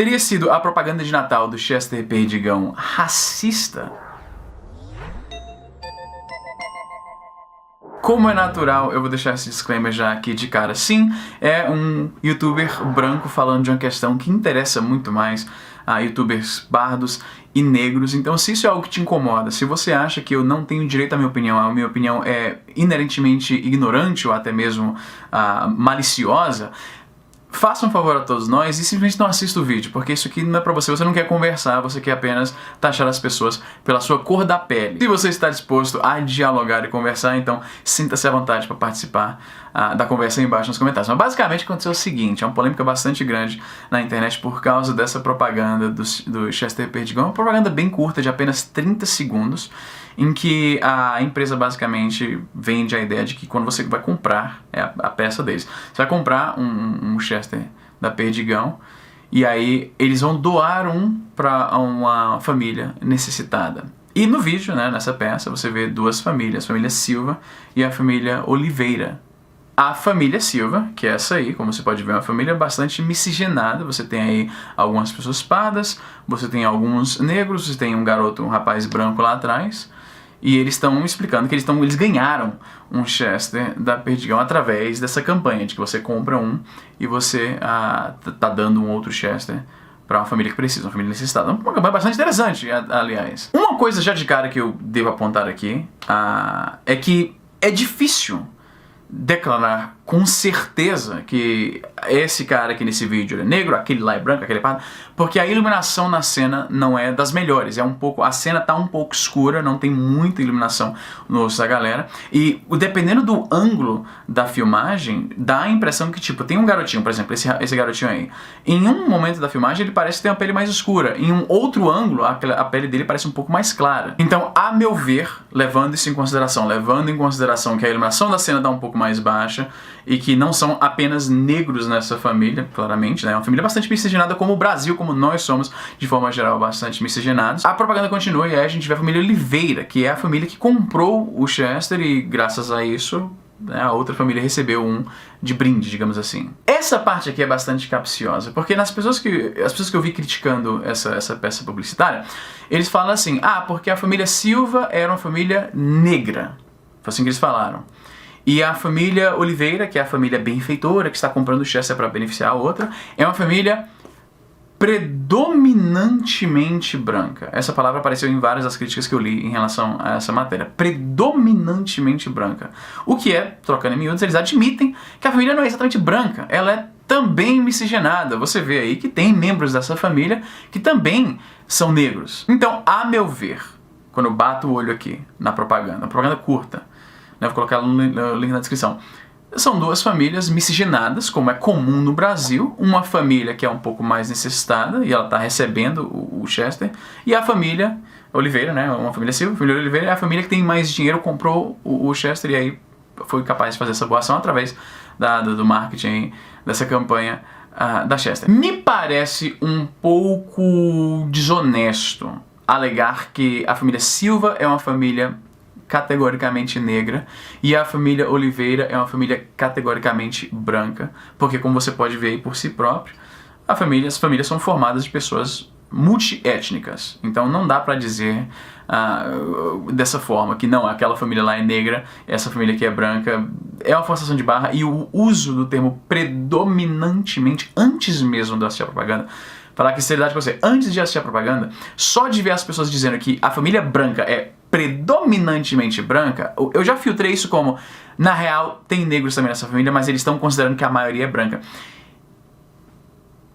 Teria sido a propaganda de Natal do Chester Perdigão racista? Como é natural, eu vou deixar esse disclaimer já aqui de cara. Sim, é um youtuber branco falando de uma questão que interessa muito mais a youtubers pardos e negros. Então, se isso é algo que te incomoda, se você acha que eu não tenho direito à minha opinião, a minha opinião é inerentemente ignorante ou até mesmo maliciosa, faça um favor a todos nós e simplesmente não assista o vídeo, porque isso aqui não é pra você, você não quer conversar, você quer apenas taxar as pessoas pela sua cor da pele. Se você está disposto a dialogar e conversar, então sinta-se à vontade para participar da conversa aí embaixo nos comentários. Mas basicamente aconteceu o seguinte, é uma polêmica bastante grande na internet por causa dessa propaganda do Chester Perdigão, uma propaganda bem curta de apenas 30 segundos, em que a empresa basicamente vende a ideia de que quando você vai comprar, é a peça deles, você vai comprar um Chester da Perdigão e aí eles vão doar um para uma família necessitada. E no vídeo, né, nessa peça, você vê duas famílias, a família Silva e a família Oliveira. A família Silva, que é essa aí, como você pode ver, é uma família bastante miscigenada. Você tem aí algumas pessoas pardas, você tem alguns negros, você tem um garoto, um rapaz branco lá atrás. E eles estão explicando que eles ganharam um Chester da Perdigão através dessa campanha de que você compra um e você tá dando um outro Chester para uma família que precisa, uma família necessitada. Uma campanha bastante interessante, aliás. Uma coisa já de cara que eu devo apontar aqui é que é difícil declarar com certeza que esse cara aqui nesse vídeo é negro, aquele lá é branco, aquele é pardo, porque a iluminação na cena não é das melhores, a cena tá um pouco escura, não tem muita iluminação no rosto da galera, e dependendo do ângulo da filmagem, dá a impressão que, tipo, tem um garotinho, por exemplo, esse garotinho aí, em um momento da filmagem ele parece ter uma pele mais escura, em um outro ângulo a pele dele parece um pouco mais clara. Então, a meu ver, levando em consideração que a iluminação da cena tá um pouco mais baixa, e que não são apenas negros nessa família, claramente, né? É uma família bastante miscigenada como o Brasil, como nós somos, de forma geral, bastante miscigenados. A propaganda continua e aí a gente vê a família Oliveira, que é a família que comprou o Chester e, graças a isso, né, a outra família recebeu um de brinde, digamos assim. Essa parte aqui é bastante capciosa, porque as pessoas que eu vi criticando essa peça publicitária, eles falam assim, porque a família Silva era uma família negra. Foi assim que eles falaram. E a família Oliveira, que é a família benfeitora, que está comprando o Chester para beneficiar a outra, é uma família predominantemente branca. Essa palavra apareceu em várias das críticas que eu li em relação a essa matéria. Predominantemente branca. O que é, trocando em miúdos, eles admitem que a família não é exatamente branca, ela é também miscigenada. Você vê aí que tem membros dessa família que também são negros. Então, a meu ver, quando eu bato o olho aqui na propaganda, uma propaganda curta, vou colocar ela no link na descrição. São duas famílias miscigenadas, como é comum no Brasil. Uma família que é um pouco mais necessitada e ela está recebendo o Chester. E a família Oliveira, né? Uma família Silva, a família Oliveira é a família que tem mais dinheiro, comprou o Chester e aí foi capaz de fazer essa boa ação através do marketing, dessa campanha da Chester. Me parece um pouco desonesto alegar que a família Silva é uma família categoricamente negra e a família Oliveira é uma família categoricamente branca, porque como você pode ver aí por si próprio, as famílias são formadas de pessoas multiétnicas, então não dá pra dizer dessa forma, que não, aquela família lá é negra, essa família aqui é branca. É uma forçação de barra, e o uso do termo predominantemente, antes mesmo de assistir a propaganda, falar que seriedade com você, antes de assistir a propaganda, só de ver as pessoas dizendo que a família branca é predominantemente branca, eu já filtrei isso como, na real, tem negros também nessa família, mas eles estão considerando que a maioria é branca.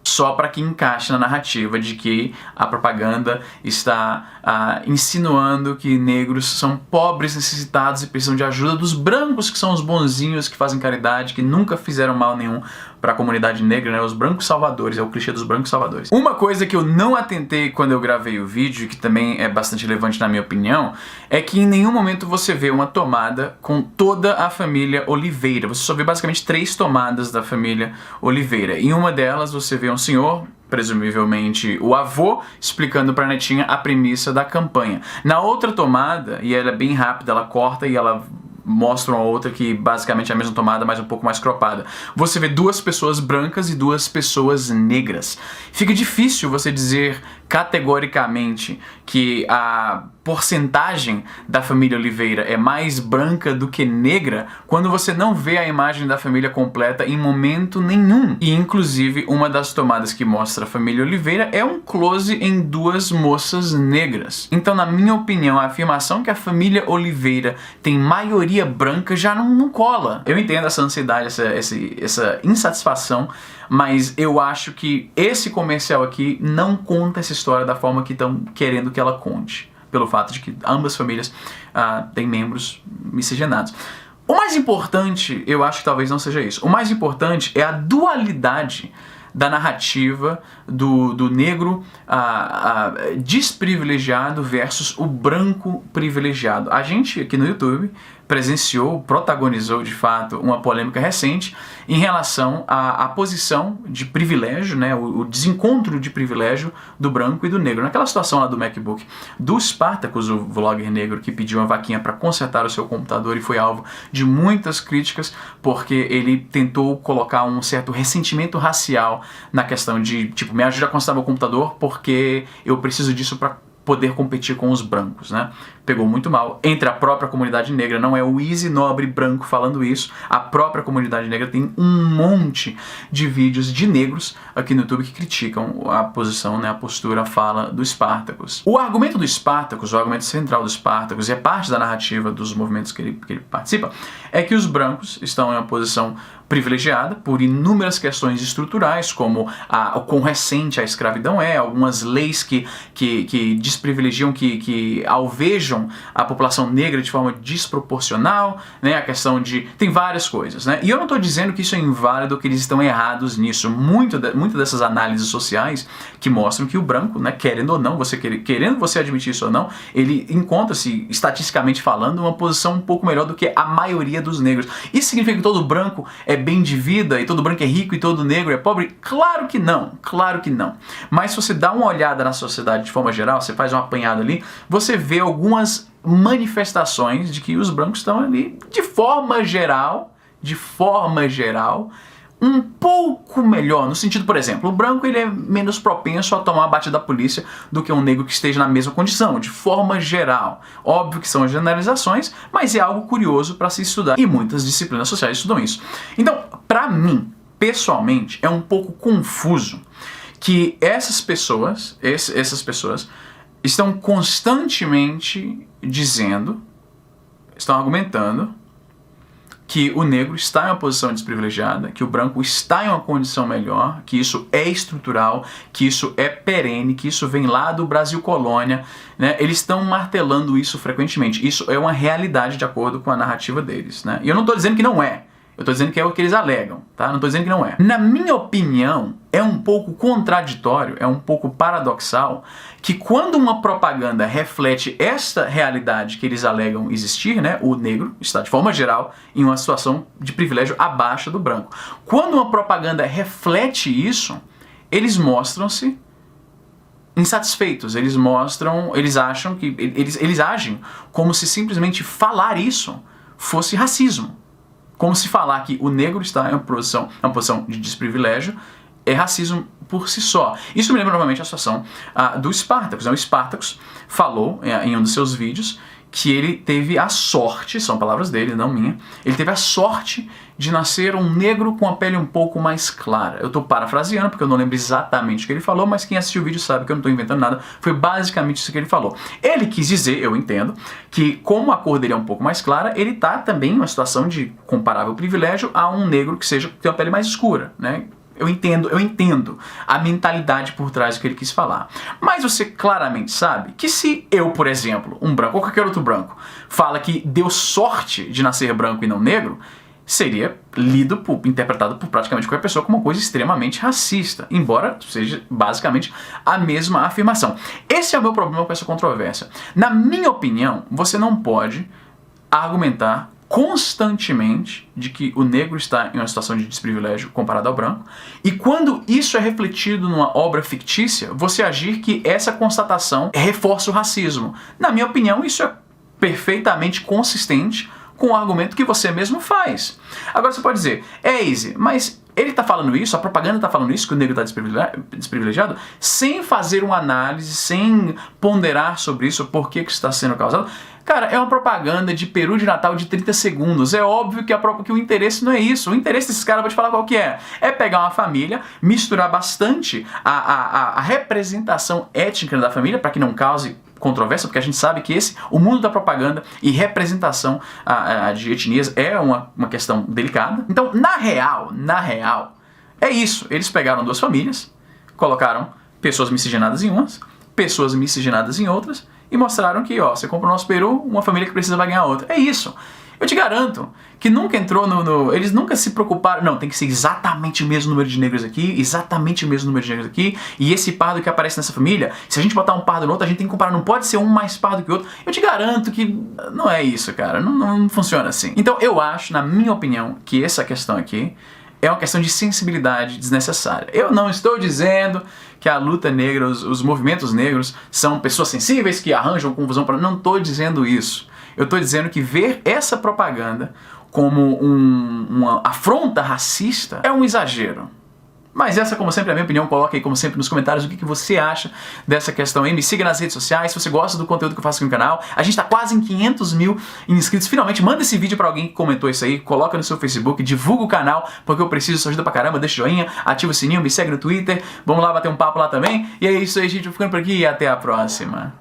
Só para que encaixe na narrativa de que a propaganda está insinuando que negros são pobres, necessitados e precisam de ajuda dos brancos, que são os bonzinhos, que fazem caridade, que nunca fizeram mal nenhum para a comunidade negra, né? Os brancos salvadores, é o clichê dos brancos salvadores. Uma coisa que eu não atentei quando eu gravei o vídeo, que também é bastante relevante na minha opinião, é que em nenhum momento você vê uma tomada com toda a família Oliveira. Você só vê basicamente 3 tomadas da família Oliveira. Em uma delas você vê um senhor, presumivelmente o avô, explicando pra netinha a premissa da campanha. Na outra tomada, e ela é bem rápida, ela corta e ela mostram a outra que basicamente é a mesma tomada, mas um pouco mais cropada. Você vê 2 pessoas brancas e 2 pessoas negras. Fica difícil você dizer categoricamente que a porcentagem da família Oliveira é mais branca do que negra quando você não vê a imagem da família completa em momento nenhum. E inclusive uma das tomadas que mostra a família Oliveira é um close em 2 moças negras. Então, na minha opinião, a afirmação que a família Oliveira tem maioria branca já não cola. Eu entendo essa ansiedade, essa insatisfação, mas eu acho que esse comercial aqui não conta essa história da forma que estão querendo que ela conte, pelo fato de que ambas famílias têm membros miscigenados. O mais importante, eu acho que talvez não seja isso. O mais importante é a dualidade da narrativa do negro desprivilegiado versus o branco privilegiado. A gente aqui no YouTube protagonizou de fato uma polêmica recente em relação à posição de privilégio, né, o desencontro de privilégio do branco e do negro. Naquela situação lá do MacBook do Spartacus, o vlogger negro que pediu uma vaquinha para consertar o seu computador e foi alvo de muitas críticas porque ele tentou colocar um certo ressentimento racial na questão de, tipo, me ajuda a consertar meu computador porque eu preciso disso para poder competir com os brancos, né? Pegou muito mal entre a própria comunidade negra, não é o easy nobre branco falando isso, a própria comunidade negra tem um monte de vídeos de negros aqui no YouTube que criticam a posição, né, a postura, a fala do Spartacus. O argumento do Spartacus, o argumento central do Spartacus, e é parte da narrativa dos movimentos que ele participa, é que os brancos estão em uma posição privilegiada por inúmeras questões estruturais, como o quão recente a escravidão é, algumas leis que desprivilegiam, que alvejam a população negra de forma desproporcional, né, a questão de... tem várias coisas, né? E eu não estou dizendo que isso é inválido, que eles estão errados nisso. Muitas dessas análises sociais que mostram que o branco, né, querendo ou não, querendo você admitir isso ou não, ele encontra-se, estatisticamente falando, uma posição um pouco melhor do que a maioria dos negros. Isso significa que todo branco é bem de vida e todo branco é rico e todo negro é pobre? Claro que não, claro que não. Mas se você dá uma olhada na sociedade de forma geral, você faz um apanhado ali, você vê algumas manifestações de que os brancos estão ali, de forma geral, um pouco melhor, no sentido, por exemplo, o branco ele é menos propenso a tomar a batida da polícia do que um negro que esteja na mesma condição, de forma geral. Óbvio que são generalizações, mas é algo curioso para se estudar e muitas disciplinas sociais estudam isso. Então, para mim, pessoalmente, é um pouco confuso que essas pessoas estão constantemente estão argumentando que o negro está em uma posição desprivilegiada, que o branco está em uma condição melhor, que isso é estrutural, que isso é perene, que isso vem lá do Brasil colônia, né? Eles estão martelando isso frequentemente. Isso é uma realidade de acordo com a narrativa deles, né? E eu não estou dizendo que não é. Eu estou dizendo que é o que eles alegam, tá? Não estou dizendo que não é. Na minha opinião, é um pouco contraditório, é um pouco paradoxal, que quando uma propaganda reflete esta realidade que eles alegam existir, né? O negro está, de forma geral, em uma situação de privilégio abaixo do branco. Quando uma propaganda reflete isso, eles mostram-se insatisfeitos, eles acham que... Eles agem como se simplesmente falar isso fosse racismo. Como se falar que o negro está em uma posição de desprivilégio é racismo por si só. Isso me lembra novamente a situação do Spartacus. O Spartacus falou em um dos seus vídeos que ele teve a sorte, são palavras dele, não minha, ele teve a sorte de nascer um negro com a pele um pouco mais clara. Eu estou parafraseando porque eu não lembro exatamente o que ele falou, mas quem assistiu o vídeo sabe que eu não estou inventando nada, foi basicamente isso que ele falou. Ele quis dizer, eu entendo, que como a cor dele é um pouco mais clara, ele está também em uma situação de comparável privilégio a um negro que tem uma pele mais escura, né? Eu entendo a mentalidade por trás do que ele quis falar. Mas você claramente sabe que se eu, por exemplo, um branco ou qualquer outro branco, fala que deu sorte de nascer branco e não negro, seria interpretado por praticamente qualquer pessoa como uma coisa extremamente racista, embora seja basicamente a mesma afirmação. Esse é o meu problema com essa controvérsia. Na minha opinião, você não pode argumentar constantemente de que o negro está em uma situação de desprivilégio comparado ao branco, e quando isso é refletido numa obra fictícia, você agir que essa constatação reforça o racismo. Na minha opinião, isso é perfeitamente consistente com o argumento que você mesmo faz. Agora você pode dizer, Izzy, mas ele está falando isso, a propaganda está falando isso, que o negro está desprivilegiado, sem fazer uma análise, sem ponderar sobre isso, por que isso está sendo causado. Cara, é uma propaganda de peru de Natal de 30 segundos. É óbvio que o interesse não é isso. O interesse desses caras, vou te falar qual que é. É pegar uma família, misturar bastante a representação étnica da família, para que não cause controvérsia, porque a gente sabe que o mundo da propaganda e representação de etnias é uma questão delicada. Então, na real, é isso. Eles pegaram duas famílias, colocaram pessoas miscigenadas em umas, pessoas miscigenadas em outras, e mostraram que, você compra o nosso peru, uma família que precisa vai ganhar outra. É isso. Eu te garanto que nunca entrou eles nunca se preocuparam, não, tem que ser exatamente o mesmo número de negros aqui, exatamente o mesmo número de negros aqui, e esse pardo que aparece nessa família, se a gente botar um pardo no outro, a gente tem que comparar, não pode ser um mais pardo que o outro. Eu te garanto que não é isso, cara, não funciona assim. Então eu acho, na minha opinião, que essa questão aqui é uma questão de sensibilidade desnecessária. Eu não estou dizendo que a luta negra, os movimentos negros são pessoas sensíveis que arranjam confusão para... Não estou dizendo isso. Eu estou dizendo que ver essa propaganda como uma afronta racista é um exagero. Mas essa, como sempre, é a minha opinião. Coloca aí, como sempre, nos comentários o que você acha dessa questão aí. Me siga nas redes sociais, se você gosta do conteúdo que eu faço aqui no canal. A gente tá quase em 500 mil inscritos. Finalmente, manda esse vídeo pra alguém que comentou isso aí. Coloca no seu Facebook, divulga o canal, porque eu preciso, isso ajuda pra caramba. Deixa o joinha, ativa o sininho, me segue no Twitter. Vamos lá bater um papo lá também. E é isso aí, gente. Eu vou ficando por aqui e até a próxima.